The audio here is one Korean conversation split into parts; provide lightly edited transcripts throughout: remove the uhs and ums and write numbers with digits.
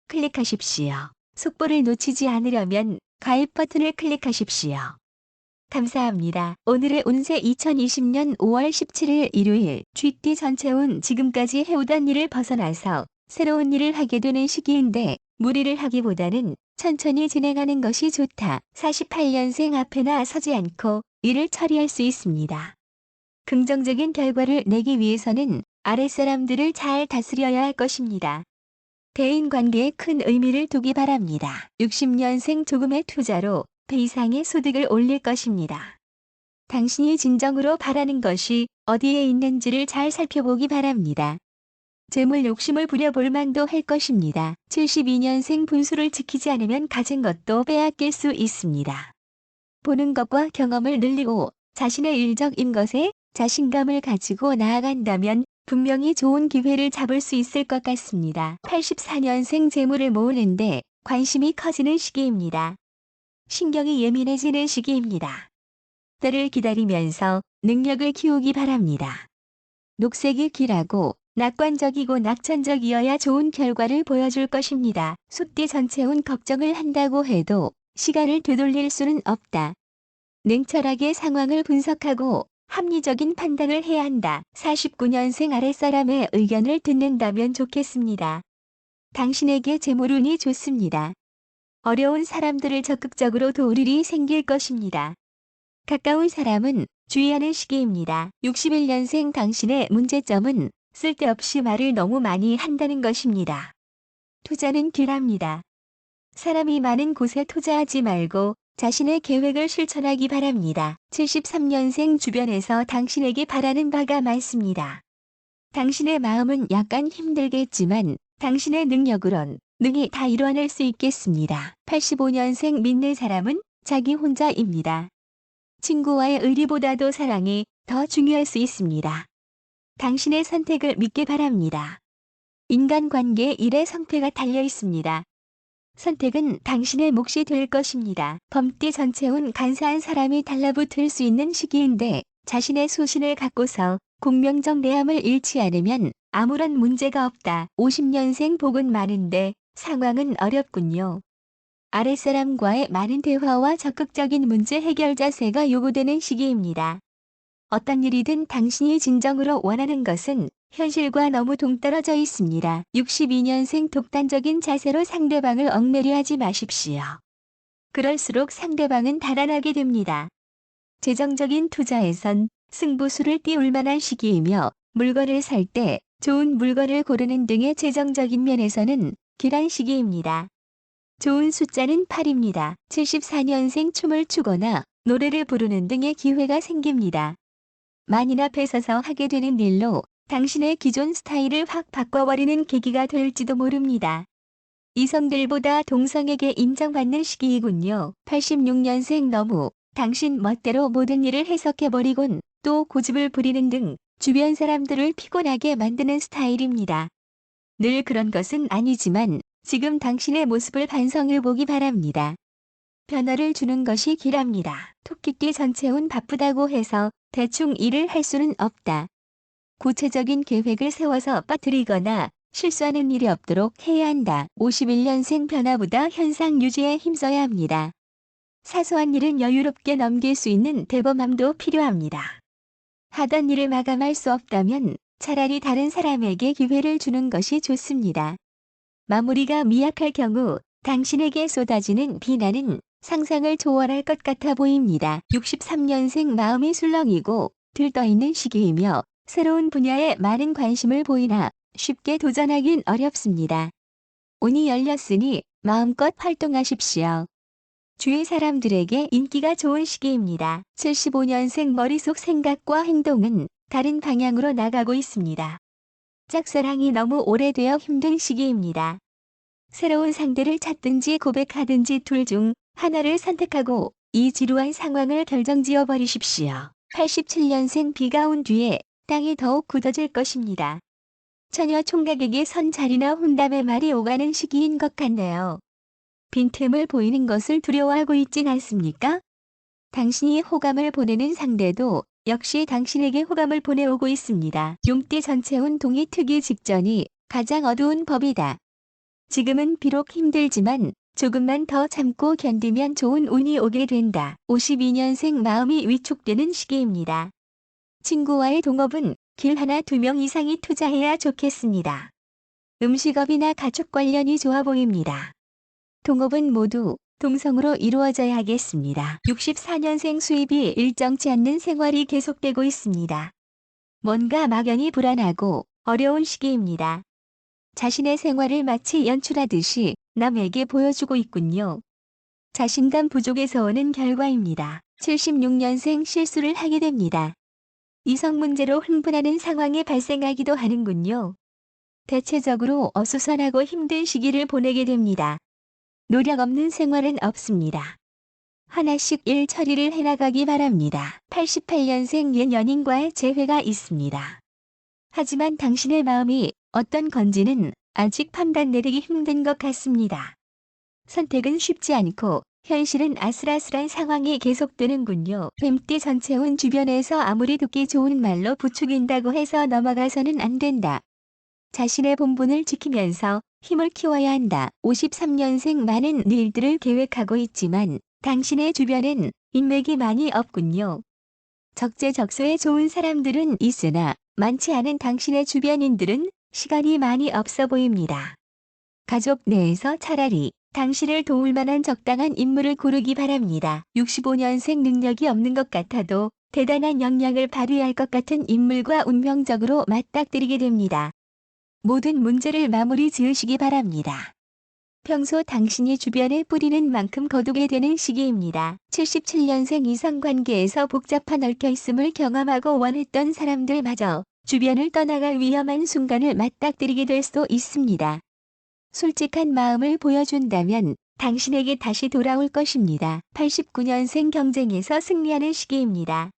클릭하십시오. 속보를 놓치지 않으려면 가입 버튼을 클릭하십시오. 감사합니다. 오늘의 운세 2020년 5월 17일 일요일 쥐띠 전체운 지금까지 해오던 일을 벗어나서 새로운 일을 하게 되는 시기인데 무리를 하기보다는 천천히 진행하는 것이 좋다. 48년생 앞에나 서지 않고 일을 처리할 수 있습니다. 긍정적인 결과를 내기 위해서는 아랫사람들을 잘 다스려야 할 것입니다. 대인관계에 큰 의미를 두기 바랍니다. 60년생 조금의 투자로 배 이상의 소득을 올릴 것입니다. 당신이 진정으로 바라는 것이 어디에 있는지를 잘 살펴보기 바랍니다. 재물 욕심을 부려볼 만도 할 것입니다. 72년생 분수를 지키지 않으면 가진 것도 빼앗길 수 있습니다. 보는 것과 경험을 늘리고 자신의 일적인 것에 자신감을 가지고 나아간다면 분명히 좋은 기회를 잡을 수 있을 것 같습니다. 84년생 재물을 모으는데 관심이 커지는 시기입니다. 신경이 예민해지는 시기입니다. 때를 기다리면서 능력을 키우기 바랍니다. 녹색이 길하고 낙관적이고 낙천적이어야 좋은 결과를 보여줄 것입니다. 숫띠 전체운 걱정을 한다고 해도 시간을 되돌릴 수는 없다. 냉철하게 상황을 분석하고 합리적인 판단을 해야 한다. 49년생 아랫사람의 의견을 듣는다면 좋겠습니다. 당신에게 재물운이 좋습니다. 어려운 사람들을 적극적으로 도울 일이 생길 것입니다. 가까운 사람은 주의하는 시기입니다. 61년생 당신의 문제점은 쓸데없이 말을 너무 많이 한다는 것입니다. 투자는 길합니다. 사람이 많은 곳에 투자하지 말고 자신의 계획을 실천하기 바랍니다. 73년생 주변에서 당신에게 바라는 바가 많습니다. 당신의 마음은 약간 힘들겠지만 당신의 능력으론 능히 다 이뤄낼 수 있겠습니다. 85년생 믿는 사람은 자기 혼자입니다. 친구와의 의리보다도 사랑이 더 중요할 수 있습니다. 당신의 선택을 믿기 바랍니다. 인간관계에 일의 성패가 달려 있습니다. 선택은 당신의 몫이 될 것입니다. 범띠 전체운 간사한 사람이 달라붙을 수 있는 시기인데 자신의 소신을 갖고서 공명정대함을 잃지 않으면 아무런 문제가 없다. 50년생 복은 많은데 상황은 어렵군요. 아랫사람과의 많은 대화와 적극적인 문제 해결 자세가 요구되는 시기입니다. 어떤 일이든 당신이 진정으로 원하는 것은 현실과 너무 동떨어져 있습니다. 62년생 독단적인 자세로 상대방을 얽매려 하지 마십시오. 그럴수록 상대방은 달아나게 됩니다. 재정적인 투자에선 승부수를 띄울 만한 시기이며 물건을 살 때 좋은 물건을 고르는 등의 재정적인 면에서는 길한 시기입니다. 좋은 숫자는 8입니다. 74년생 춤을 추거나 노래를 부르는 등의 기회가 생깁니다. 만인 앞에 서서 하게 되는 일로 당신의 기존 스타일을 확 바꿔버리는 계기가 될지도 모릅니다. 이성들보다 동성에게 인정받는 시기이군요. 86년생 너무 당신 멋대로 모든 일을 해석해버리곤 또 고집을 부리는 등 주변 사람들을 피곤하게 만드는 스타일입니다. 늘 그런 것은 아니지만 지금 당신의 모습을 반성해보기 바랍니다. 변화를 주는 것이 길합니다. 토끼띠 전체운 바쁘다고 해서 대충 일을 할 수는 없다. 구체적인 계획을 세워서 빠뜨리거나 실수하는 일이 없도록 해야 한다. 51년생 변화보다 현상 유지에 힘써야 합니다. 사소한 일은 여유롭게 넘길 수 있는 대범함도 필요합니다. 하던 일을 마감할 수 없다면 차라리 다른 사람에게 기회를 주는 것이 좋습니다. 마무리가 미약할 경우 당신에게 쏟아지는 비난은 상상을 초월할 것 같아 보입니다. 63년생 마음이 술렁이고 들떠있는 시기이며 새로운 분야에 많은 관심을 보이나 쉽게 도전하긴 어렵습니다. 운이 열렸으니 마음껏 활동하십시오. 주위 사람들에게 인기가 좋은 시기입니다. 75년생 머릿속 생각과 행동은 다른 방향으로 나가고 있습니다. 짝사랑이 너무 오래되어 힘든 시기입니다. 새로운 상대를 찾든지 고백하든지 둘 중 하나를 선택하고 이 지루한 상황을 결정지어 버리십시오. 87년생 비가 온 뒤에 땅이 더욱 굳어질 것입니다. 처녀 총각에게 선 자리나 혼담의 말이 오가는 시기인 것 같네요. 빈틈을 보이는 것을 두려워하고 있진 않습니까? 당신이 호감을 보내는 상대도 역시 당신에게 호감을 보내오고 있습니다. 용띠 전체 운동이 트기 직전이 가장 어두운 법이다. 지금은 비록 힘들지만 조금만 더 참고 견디면 좋은 운이 오게 된다. 52년생 마음이 위축되는 시기입니다. 친구와의 동업은 길 하나 2명 이상이 투자해야 좋겠습니다. 음식업이나 가축 관련이 좋아 보입니다. 동업은 모두 동성으로 이루어져야 하겠습니다. 64년생 수입이 일정치 않는 생활이 계속되고 있습니다. 뭔가 막연히 불안하고 어려운 시기입니다. 자신의 생활을 마치 연출하듯이 남에게 보여주고 있군요. 자신감 부족에서 오는 결과입니다. 76년생 실수를 하게 됩니다. 이성 문제로 흥분하는 상황이 발생하기도 하는군요. 대체적으로 어수선하고 힘든 시기를 보내게 됩니다. 노력 없는 생활은 없습니다. 하나씩 일 처리를 해나가기 바랍니다. 88년생 옛 연인과의 재회가 있습니다. 하지만 당신의 마음이 어떤 건지는 아직 판단 내리기 힘든 것 같습니다. 선택은 쉽지 않고 현실은 아슬아슬한 상황이 계속되는군요. 뱀띠 전체운 주변에서 아무리 듣기 좋은 말로 부추긴다고 해서 넘어가서는 안 된다. 자신의 본분을 지키면서 힘을 키워야 한다. 53년생 많은 일들을 계획하고 있지만 당신의 주변엔 인맥이 많이 없군요. 적재적소에 좋은 사람들은 있으나 많지 않은 당신의 주변인들은 시간이 많이 없어 보입니다. 가족 내에서 차라리 당신을 도울 만한 적당한 인물을 고르기 바랍니다. 65년생 능력이 없는 것 같아도 대단한 역량을 발휘할 것 같은 인물과 운명적으로 맞닥뜨리게 됩니다. 모든 문제를 마무리 지으시기 바랍니다. 평소 당신이 주변에 뿌리는 만큼 거두게 되는 시기입니다. 77년생 이성관계에서 복잡한 얽혀있음을 경험하고 원했던 사람들마저 주변을 떠나갈 위험한 순간을 맞닥뜨리게 될 수도 있습니다. 솔직한 마음을 보여준다면 당신에게 다시 돌아올 것입니다. 89년생 경쟁에서 승리하는 시기입니다.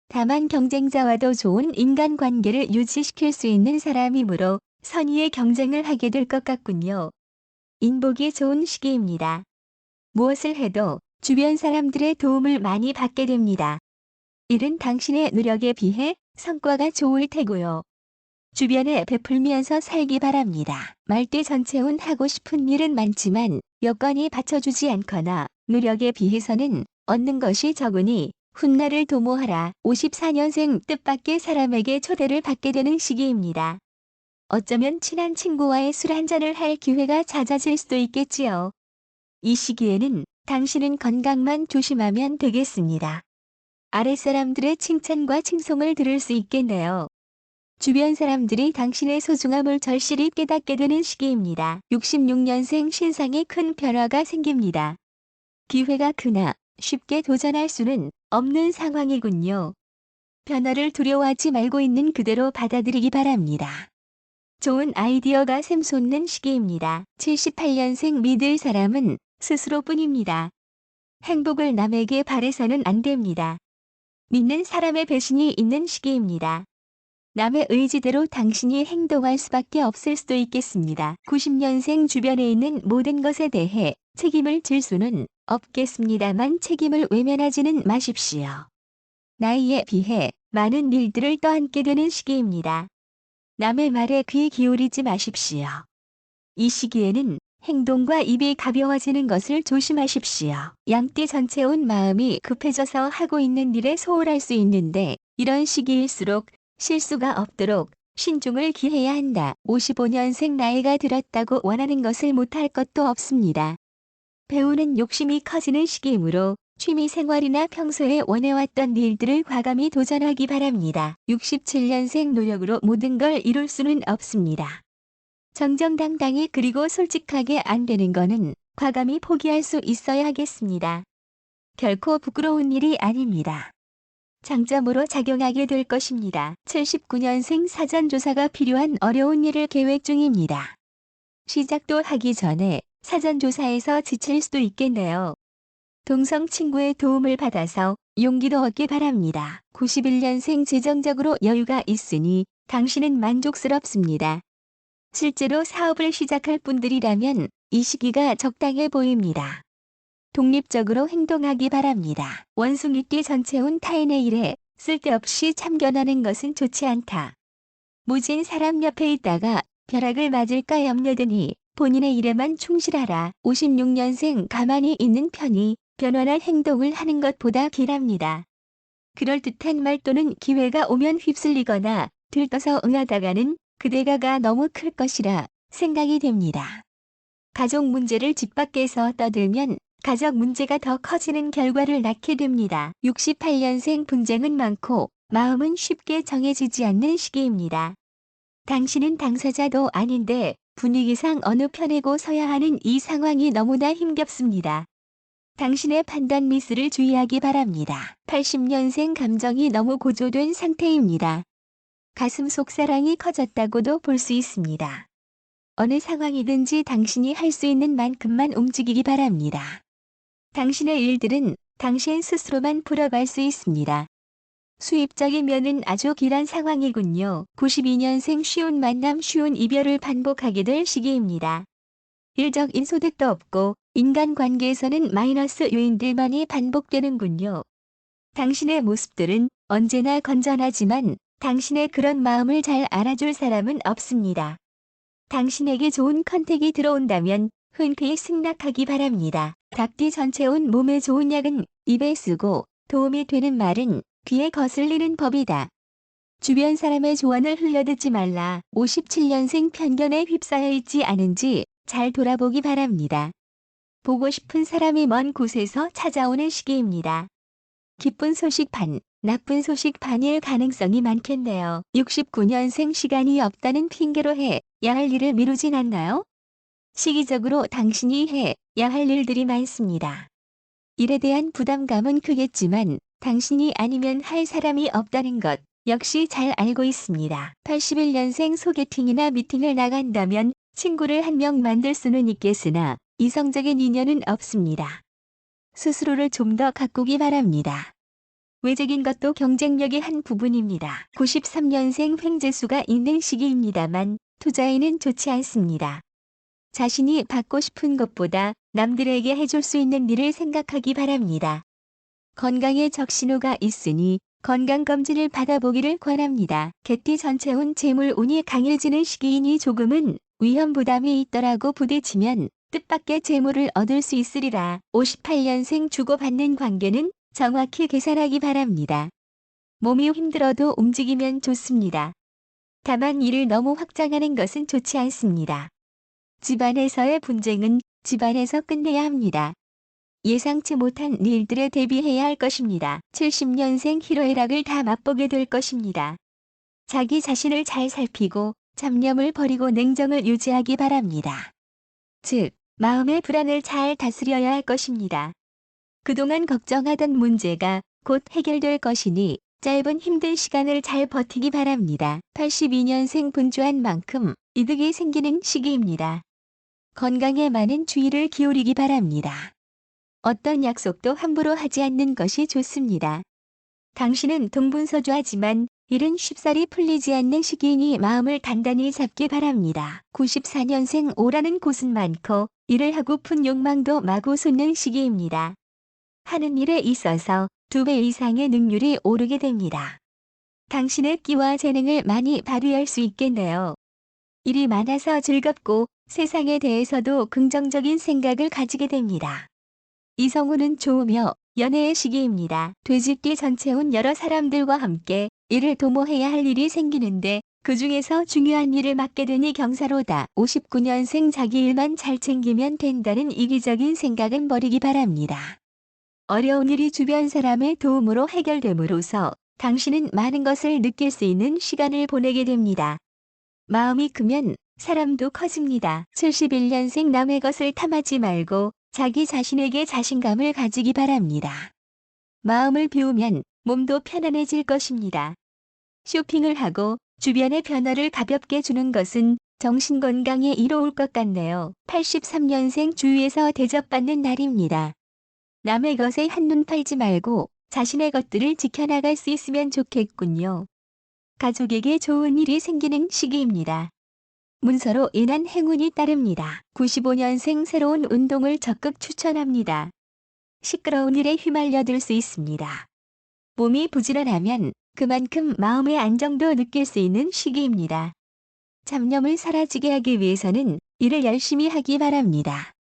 다만 경쟁자와도 좋은 인간관계를 유지시킬 수 있는 사람이므로 선의의 경쟁을 하게 될 것 같군요. 인복이 좋은 시기입니다. 무엇을 해도 주변 사람들의 도움을 많이 받게 됩니다. 일은 당신의 노력에 비해 성과가 좋을 테고요. 주변에 베풀면서 살기 바랍니다. 말띠 전체운 하고 싶은 일은 많지만 여건이 받쳐주지 않거나 노력에 비해서는 얻는 것이 적으니 훗날을 도모하라. 54년생 뜻밖의 사람에게 초대를 받게 되는 시기입니다. 어쩌면 친한 친구와의 술 한잔을 할 기회가 잦아질 수도 있겠지요. 이 시기에는 당신은 건강만 조심하면 되겠습니다. 아랫사람들의 칭찬과 칭송을 들을 수 있겠네요. 주변 사람들이 당신의 소중함을 절실히 깨닫게 되는 시기입니다. 66년생 신상에 큰 변화가 생깁니다. 기회가 크나 쉽게 도전할 수는 없는 상황이군요. 변화를 두려워하지 말고 있는 그대로 받아들이기 바랍니다. 좋은 아이디어가 샘솟는 시기입니다. 78년생 믿을 사람은 스스로뿐입니다. 행복을 남에게 바래서는 안 됩니다. 믿는 사람의 배신이 있는 시기입니다. 남의 의지대로 당신이 행동할 수밖에 없을 수도 있겠습니다. 90년생 주변에 있는 모든 것에 대해 책임을 질 수는 없겠습니다만 책임을 외면하지는 마십시오. 나이에 비해 많은 일들을 떠안게 되는 시기입니다. 남의 말에 귀 기울이지 마십시오. 이 시기에는 행동과 입이 가벼워지는 것을 조심하십시오. 양띠 전체 온 마음이 급해져서 하고 있는 일에 소홀할 수 있는데 이런 시기일수록 실수가 없도록 신중을 기해야 한다. 55년생 나이가 들었다고 원하는 것을 못할 것도 없습니다. 배우는 욕심이 커지는 시기이므로 취미생활이나 평소에 원해왔던 일들을 과감히 도전하기 바랍니다. 67년생 노력으로 모든 걸 이룰 수는 없습니다. 정정당당히 그리고 솔직하게 안 되는 거는 과감히 포기할 수 있어야 하겠습니다. 결코 부끄러운 일이 아닙니다. 장점으로 작용하게 될 것입니다. 79년생 사전조사가 필요한 어려운 일을 계획 중입니다. 시작도 하기 전에 사전조사에서 지칠 수도 있겠네요. 동성 친구의 도움을 받아서 용기도 얻기 바랍니다. 91년생 재정적으로 여유가 있으니 당신은 만족스럽습니다. 실제로 사업을 시작할 분들이라면 이 시기가 적당해 보입니다. 독립적으로 행동하기 바랍니다. 원숭이띠 전체운 타인의 일에 쓸데없이 참견하는 것은 좋지 않다. 모진 사람 옆에 있다가 벼락을 맞을까 염려되니 본인의 일에만 충실하라. 56년생 가만히 있는 편이 변화할 행동을 하는 것보다 길합니다. 그럴듯한 말 또는 기회가 오면 휩쓸리거나 들떠서 응하다가는 그대가가 너무 클 것이라 생각이 됩니다. 가족 문제를 집 밖에서 떠들면 가족 문제가 더 커지는 결과를 낳게 됩니다. 68년생 분쟁은 많고 마음은 쉽게 정해지지 않는 시기입니다. 당신은 당사자도 아닌데 분위기상 어느 편에고 서야 하는 이 상황이 너무나 힘겹습니다. 당신의 판단 미스를 주의하기 바랍니다. 80년생 감정이 너무 고조된 상태입니다. 가슴 속 사랑이 커졌다고도 볼 수 있습니다. 어느 상황이든지 당신이 할 수 있는 만큼만 움직이기 바랍니다. 당신의 일들은 당신 스스로만 풀어갈 수 있습니다. 수입적인 면은 아주 길한 상황이군요. 92년생 쉬운 만남 쉬운 이별을 반복하게 될 시기입니다. 일적인 소득도 없고 인간관계에서는 마이너스 요인들만이 반복되는군요. 당신의 모습들은 언제나 건전하지만 당신의 그런 마음을 잘 알아줄 사람은 없습니다. 당신에게 좋은 컨택이 들어온다면 흔쾌히 승낙하기 바랍니다. 닭띠 전체 온 몸에 좋은 약은 입에 쓰고 도움이 되는 말은 귀에 거슬리는 법이다. 주변 사람의 조언을 흘려듣지 말라. 57년생 편견에 휩싸여 있지 않은지 잘 돌아보기 바랍니다. 보고 싶은 사람이 먼 곳에서 찾아오는 시기입니다. 기쁜 소식 반, 나쁜 소식 반일 가능성이 많겠네요. 69년생 시간이 없다는 핑계로 해야 할 일을 미루진 않나요? 시기적으로 당신이 해야 할 일들이 많습니다. 일에 대한 부담감은 크겠지만 당신이 아니면 할 사람이 없다는 것 역시 잘 알고 있습니다. 81년생 소개팅이나 미팅을 나간다면 친구를 한 명 만들 수는 있겠으나 이성적인 인연은 없습니다. 스스로를 좀 더 가꾸기 바랍니다. 외적인 것도 경쟁력의 한 부분입니다. 93년생 횡재수가 있는 시기입니다만 투자에는 좋지 않습니다. 자신이 받고 싶은 것보다 남들에게 해줄 수 있는 일을 생각하기 바랍니다. 건강에 적신호가 있으니 건강검진을 받아보기를 권합니다. 개띠 전체운 재물운이 강해지는 시기이니 조금은 위험 부담이 있더라고 부딪히면 뜻밖의 재물을 얻을 수 있으리라. 58년생 주고받는 관계는 정확히 계산하기 바랍니다. 몸이 힘들어도 움직이면 좋습니다. 다만 일을 너무 확장하는 것은 좋지 않습니다. 집안에서의 분쟁은 집안에서 끝내야 합니다. 예상치 못한 일들에 대비해야 할 것입니다. 70년생 희로애락을 다 맛보게 될 것입니다. 자기 자신을 잘 살피고 잡념을 버리고 냉정을 유지하기 바랍니다. 즉, 마음의 불안을 잘 다스려야 할 것입니다. 그동안 걱정하던 문제가 곧 해결될 것이니 짧은 힘든 시간을 잘 버티기 바랍니다. 82년생 분주한 만큼 이득이 생기는 시기입니다. 건강에 많은 주의를 기울이기 바랍니다. 어떤 약속도 함부로 하지 않는 것이 좋습니다. 당신은 동분서주하지만 일은 쉽사리 풀리지 않는 시기이니 마음을 단단히 잡기 바랍니다. 94년생 오라는 곳은 많고 일을 하고픈 욕망도 마구 솟는 시기입니다. 하는 일에 있어서 2배 이상의 능률이 오르게 됩니다. 당신의 끼와 재능을 많이 발휘할 수 있겠네요. 일이 많아서 즐겁고 세상에 대해서도 긍정적인 생각을 가지게 됩니다. 이성운은 좋으며 연애의 시기입니다. 돼지띠 전체운 여러 사람들과 함께 일을 도모해야 할 일이 생기는데 그 중에서 중요한 일을 맡게 되니 경사로다. 59년생 자기 일만 잘 챙기면 된다는 이기적인 생각은 버리기 바랍니다. 어려운 일이 주변 사람의 도움으로 해결됨으로써 당신은 많은 것을 느낄 수 있는 시간을 보내게 됩니다. 마음이 크면 사람도 커집니다. 71년생 남의 것을 탐하지 말고 자기 자신에게 자신감을 가지기 바랍니다. 마음을 비우면 몸도 편안해질 것입니다. 쇼핑을 하고 주변의 변화를 가볍게 주는 것은 정신건강에 이로울 것 같네요. 83년생 주위에서 대접받는 날입니다. 남의 것에 한눈 팔지 말고 자신의 것들을 지켜나갈 수 있으면 좋겠군요. 가족에게 좋은 일이 생기는 시기입니다. 문서로 인한 행운이 따릅니다. 95년생 새로운 운동을 적극 추천합니다. 시끄러운 일에 휘말려들 수 있습니다. 몸이 부지런하면 그만큼 마음의 안정도 느낄 수 있는 시기입니다. 잡념을 사라지게 하기 위해서는 일을 열심히 하기 바랍니다.